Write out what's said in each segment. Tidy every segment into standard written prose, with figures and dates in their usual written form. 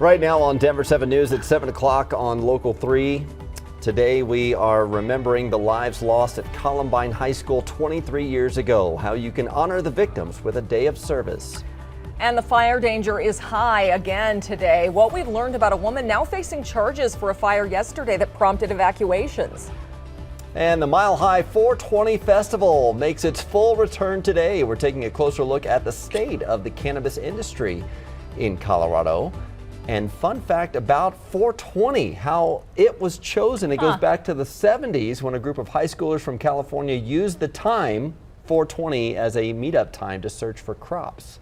Right now on Denver 7 News at 7 o'clock on Local 3. Today we are remembering the lives lost at Columbine High School 23 years ago. How you can honor the victims with a day of service. And the fire danger is high again today. What we've learned about a woman now facing charges for a fire yesterday that prompted evacuations. And the Mile High 420 Festival makes its full return today. We're taking a closer look at the state of the cannabis industry in Colorado. And fun fact about 420, how it was chosen. It goes back to the 70s when a group of high schoolers from California used the time 420 as a meetup time to search for crops.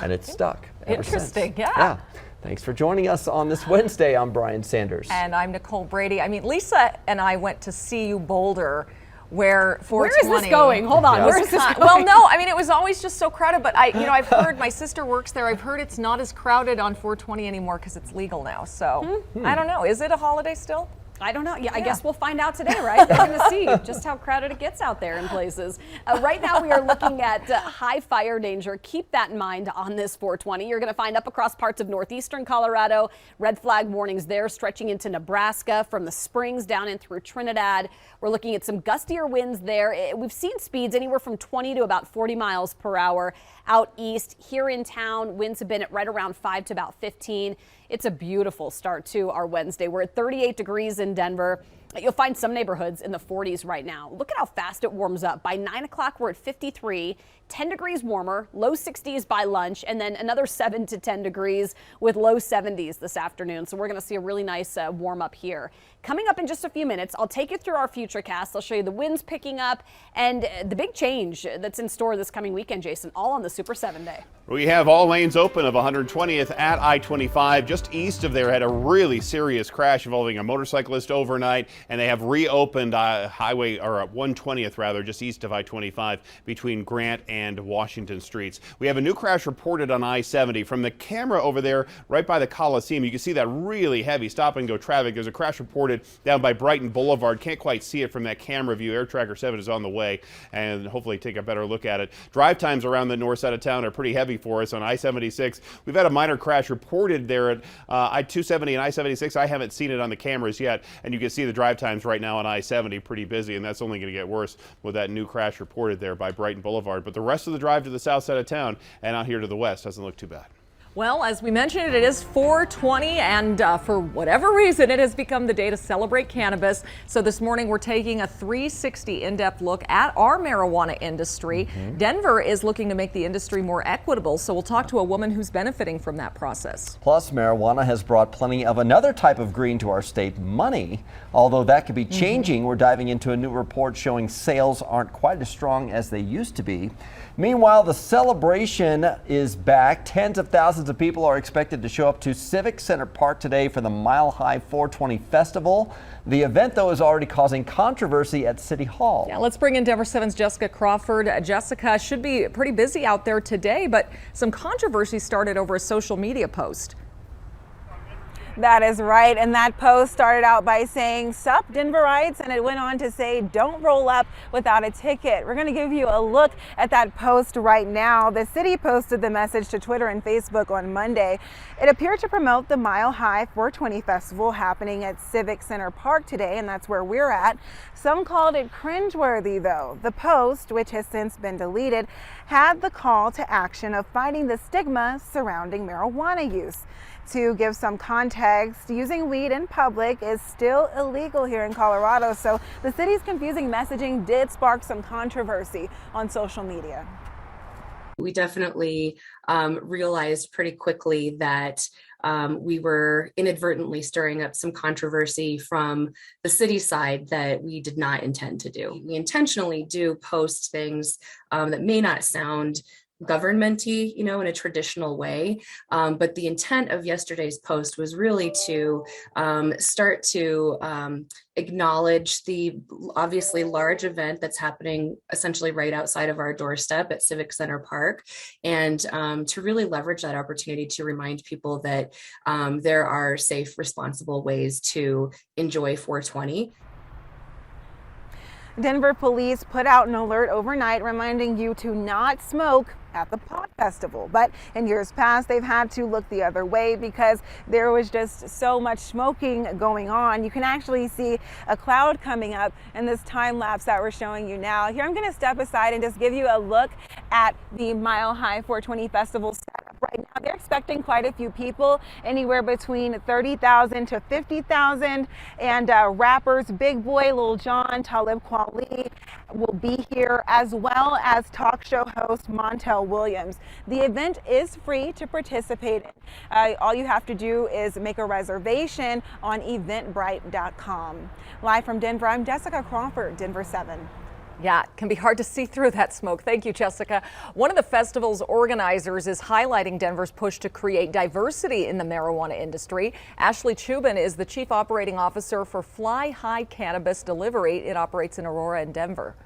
And it's stuck ever Interesting, since. yeah. Thanks for joining us on this Wednesday. I'm Brian Sanders. And I'm Nicole Brady. I mean, Lisa and I went to CU Boulder, where 420. Where is this going? Hold on. Where is this going? Well, no, I mean, it was always just so crowded, but I've heard, my sister works there, I've heard it's not as crowded on 420 anymore because it's legal now. So I don't know. Is it a holiday still? I don't know. Yeah, I guess we'll find out today, right? We're going to see just how crowded it gets out there in places. Right now, we are looking at high fire danger. Keep that in mind on this 420. You're going to find up across parts of northeastern Colorado. Red flag warnings there stretching into Nebraska from the Springs down in through Trinidad. We're looking at some gustier winds there. We've seen speeds anywhere from 20 to about 40 miles per hour out east. Here in town, winds have been at right around 5 to about 15. It's a beautiful start to our Wednesday. We're at 38 degrees in Denver. You'll find some neighborhoods in the 40s right now. Look at how fast it warms up. By 9 o'clock, we're at 53, 10 degrees warmer, low 60s by lunch, and then another 7 to 10 degrees with low 70s this afternoon. So we're going to see a really nice warm up here. Coming up in just a few minutes, I'll take you through our futurecast. I'll show you the winds picking up and the big change that's in store this coming weekend, Jason, all on the Super 7 Day. We have all lanes open of 120th at I-25. Just east of there had a really serious crash involving a motorcyclist overnight, and they have reopened highway, or 120th rather, just east of I-25 between Grant and Washington streets. We have a new crash reported on I-70. From the camera over there right by the Coliseum, you can see that really heavy stop and go traffic. There's a crash reported down by Brighton Boulevard. Can't quite see it from that camera view. Air Tracker 7 is on the way, and hopefully take a better look at it. Drive times around the north side of town are pretty heavy for us on I-76. We've had a minor crash reported there at I-270 and I-76. I haven't seen it on the cameras yet, and you can see the drive times right now on I-70 pretty busy, and that's only going to get worse with that new crash reported there by Brighton Boulevard. But the rest of the drive to the south side of town and out here to the west doesn't look too bad. Well, as we mentioned, it is 420, and for whatever reason, it has become the day to celebrate cannabis. So this morning, we're taking a 360 in-depth look at our marijuana industry. Denver is looking to make the industry more equitable, so we'll talk to a woman who's benefiting from that process. Plus, marijuana has brought plenty of another type of green to our state, money. Although that could be changing, we're diving into a new report showing sales aren't quite as strong as they used to be. Meanwhile, the celebration is back. Tens of thousands of people are expected to show up to Civic Center Park today for the Mile High 420 Festival. The event, though, is already causing controversy at City Hall. Yeah, let's bring in Denver 7's Jessica Crawford. Jessica, should be pretty busy out there today, but some controversy started over a social media post. That is right, and that post started out by saying, "Sup, Denverites," and it went on to say, "Don't roll up without a ticket." We're going to give you a look at that post right now. The city posted the message to Twitter and Facebook on Monday. It appeared to promote the Mile High 420 Festival happening at Civic Center Park today, and that's where we're at. Some called it cringeworthy, though. The post, which has since been deleted, had the call to action of fighting the stigma surrounding marijuana use. To give some context, using weed in public is still illegal here in Colorado, so the city's confusing messaging did spark some controversy on social media. We definitely realized pretty quickly that we were inadvertently stirring up some controversy from the city side that we did not intend to do. We intentionally do post things that may not sound governmenty, in a traditional way. But the intent of yesterday's post was really to start to acknowledge the obviously large event that's happening essentially right outside of our doorstep at Civic Center Park, and to really leverage that opportunity to remind people that there are safe, responsible ways to enjoy 420. Denver police put out an alert overnight reminding you to not smoke at the Pot Festival. But in years past, they've had to look the other way because there was just so much smoking going on. You can actually see a cloud coming up in this time lapse that we're showing you now. Here, I'm going to step aside and just give you a look at the Mile High 420 Festival setup. Right now, they're expecting quite a few people, anywhere between 30,000 to 50,000. And rappers Big Boy, Lil Jon, Talib Kweli will be here, as well as talk show host Montel Williams. The event is free to participate in. All you have to do is make a reservation on eventbrite.com. Live from Denver, I'm Jessica Crawford, Denver 7. Yeah, it can be hard to see through that smoke. Thank you, Jessica. One of the festival's organizers is highlighting Denver's push to create diversity in the marijuana industry. Ashley Chubin is the chief operating officer for Fly High Cannabis Delivery. It operates in Aurora and Denver.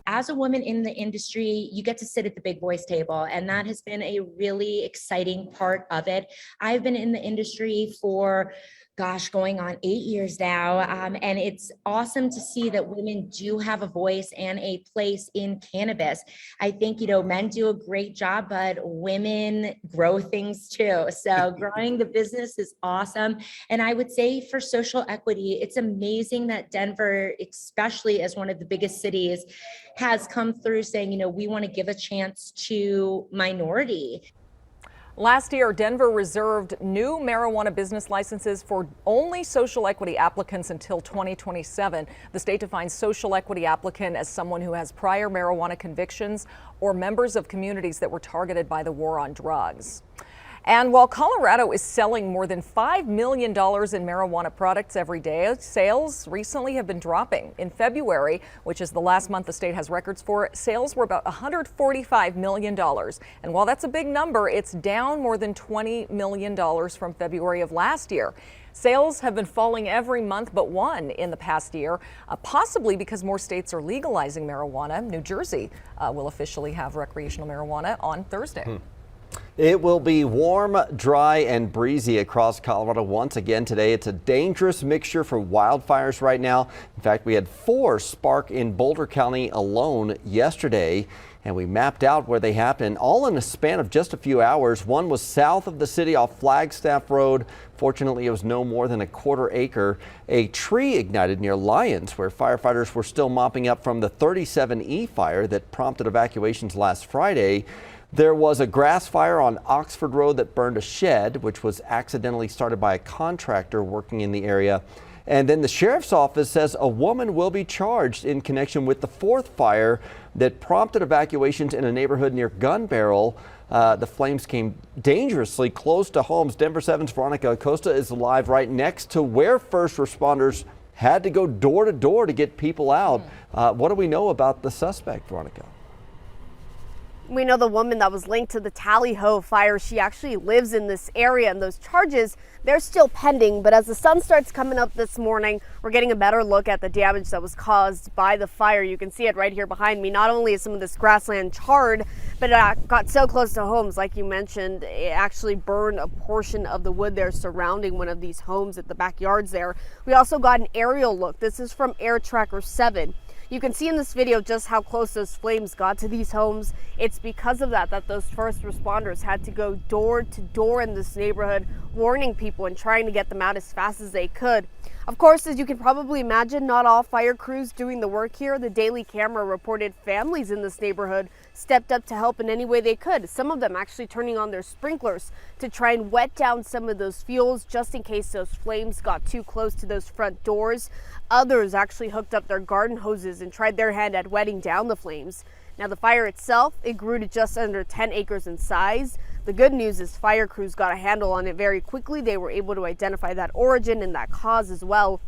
As a woman in the industry, you get to sit at the big boys table, and that has been a really exciting part of it. I've been in the industry for going on 8 years now. And it's awesome to see that women do have a voice and a place in cannabis. I think, men do a great job, but women grow things too. So growing the business is awesome. And I would say for social equity, it's amazing that Denver, especially as one of the biggest cities, has come through saying, we want to give a chance to minority. Last year, Denver reserved new marijuana business licenses for only social equity applicants until 2027. The state defines social equity applicant as someone who has prior marijuana convictions or members of communities that were targeted by the war on drugs. And while Colorado is selling more than $5 million in marijuana products every day, sales recently have been dropping. In February, which is the last month the state has records for, sales were about $145 million. And while that's a big number, it's down more than $20 million from February of last year. Sales have been falling every month but one in the past year, possibly because more states are legalizing marijuana. New Jersey will officially have recreational marijuana on Thursday. It will be warm, dry, and breezy across Colorado once again today. It's a dangerous mixture for wildfires right now. In fact, we had 4 spark in Boulder County alone yesterday, and we mapped out where they happened, all in a span of just a few hours. One was south of the city off Flagstaff Road. Fortunately, it was no more than a quarter acre. A tree ignited near Lyons, where firefighters were still mopping up from the 37E fire that prompted evacuations last Friday. There was a grass fire on Oxford Road that burned a shed, which was accidentally started by a contractor working in the area. And then the sheriff's office says a woman will be charged in connection with the 4th fire that prompted evacuations in a neighborhood near Gun Barrel. The flames came dangerously close to homes. Denver 7's Veronica Acosta is live right next to where first responders had to go door to door to get people out. What do we know about the suspect, Veronica? We know the woman that was linked to the Tally Ho fire, she actually lives in this area, and those charges, they're still pending. But as the sun starts coming up this morning, we're getting a better look at the damage that was caused by the fire. You can see it right here behind me. Not only is some of this grassland charred, but it got so close to homes, like you mentioned, it actually burned a portion of the wood there surrounding one of these homes at the backyards there. We also got an aerial look. This is from Air Tracker 7. You can see in this video just how close those flames got to these homes. It's because of that those first responders had to go door to door in this neighborhood, warning people and trying to get them out as fast as they could. Of course, as you can probably imagine, not all fire crews doing the work here. The Daily Camera reported families in this neighborhood stepped up to help in any way they could. Some of them actually turning on their sprinklers to try and wet down some of those fuels just in case those flames got too close to those front doors. Others actually hooked up their garden hoses and tried their hand at wetting down the flames. Now the fire itself, it grew to just under 10 acres in size. The good news is fire crews got a handle on it very quickly. They were able to identify that origin and that cause as well.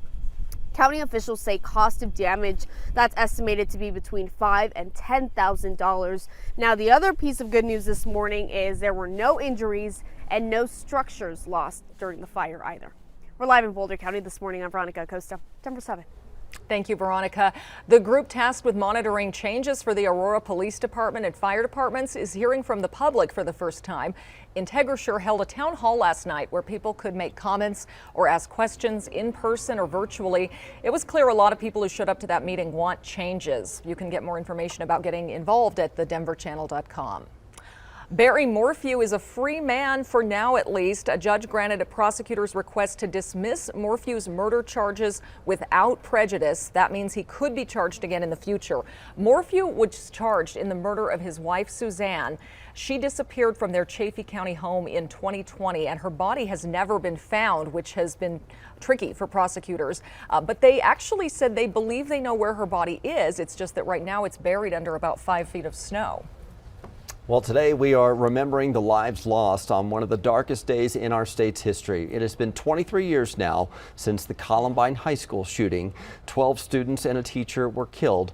County officials say cost of damage that's estimated to be between $5,000 and $10,000. Now the other piece of good news this morning is there were no injuries and no structures lost during the fire either. We're live in Boulder County this morning. I'm Veronica Acosta, Denver 7. Thank you, Veronica. The group tasked with monitoring changes for the Aurora Police Department and fire departments is hearing from the public for the first time. IntegraSure held a town hall last night where people could make comments or ask questions in person or virtually. It was clear a lot of people who showed up to that meeting want changes. You can get more information about getting involved at thedenverchannel.com. Barry Morphew is a free man for now, at least. A judge granted a prosecutor's request to dismiss Morphew's murder charges without prejudice. That means he could be charged again in the future. Morphew was charged in the murder of his wife, Suzanne. She disappeared from their Chaffee County home in 2020, and her body has never been found, which has been tricky for prosecutors. But they actually said they believe they know where her body is. It's just that right now it's buried under about 5 feet of snow. Well, today we are remembering the lives lost on one of the darkest days in our state's history. It has been 23 years now since the Columbine High School shooting. 12 students and a teacher were killed.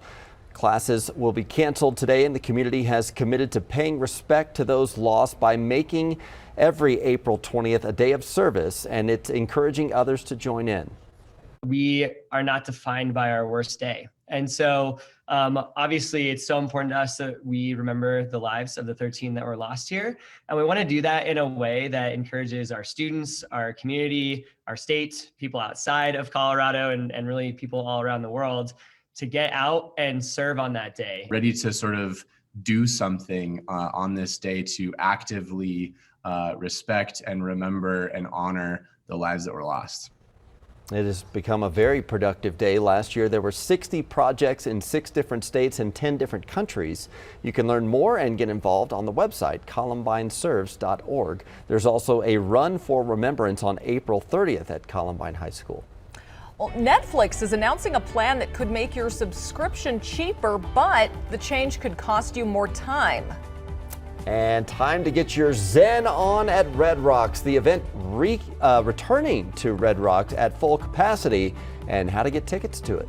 Classes will be canceled today, and the community has committed to paying respect to those lost by making every April 20th a day of service, and it's encouraging others to join in. We are not defined by our worst day. And so obviously it's so important to us that we remember the lives of the 13 that were lost here. And we want to do that in a way that encourages our students, our community, our state, people outside of Colorado, and really people all around the world to get out and serve on that day. Ready to sort of do something on this day to actively respect and remember and honor the lives that were lost. It has become a very productive day. Last year, there were 60 projects in 6 different states and 10 different countries. You can learn more and get involved on the website, columbineserves.org. There's also a run for remembrance on April 30th at Columbine High School. Well, Netflix is announcing a plan that could make your subscription cheaper, but the change could cost you more time. And time to get your Zen on at Red Rocks. The event returning to Red Rocks at full capacity, and how to get tickets to it.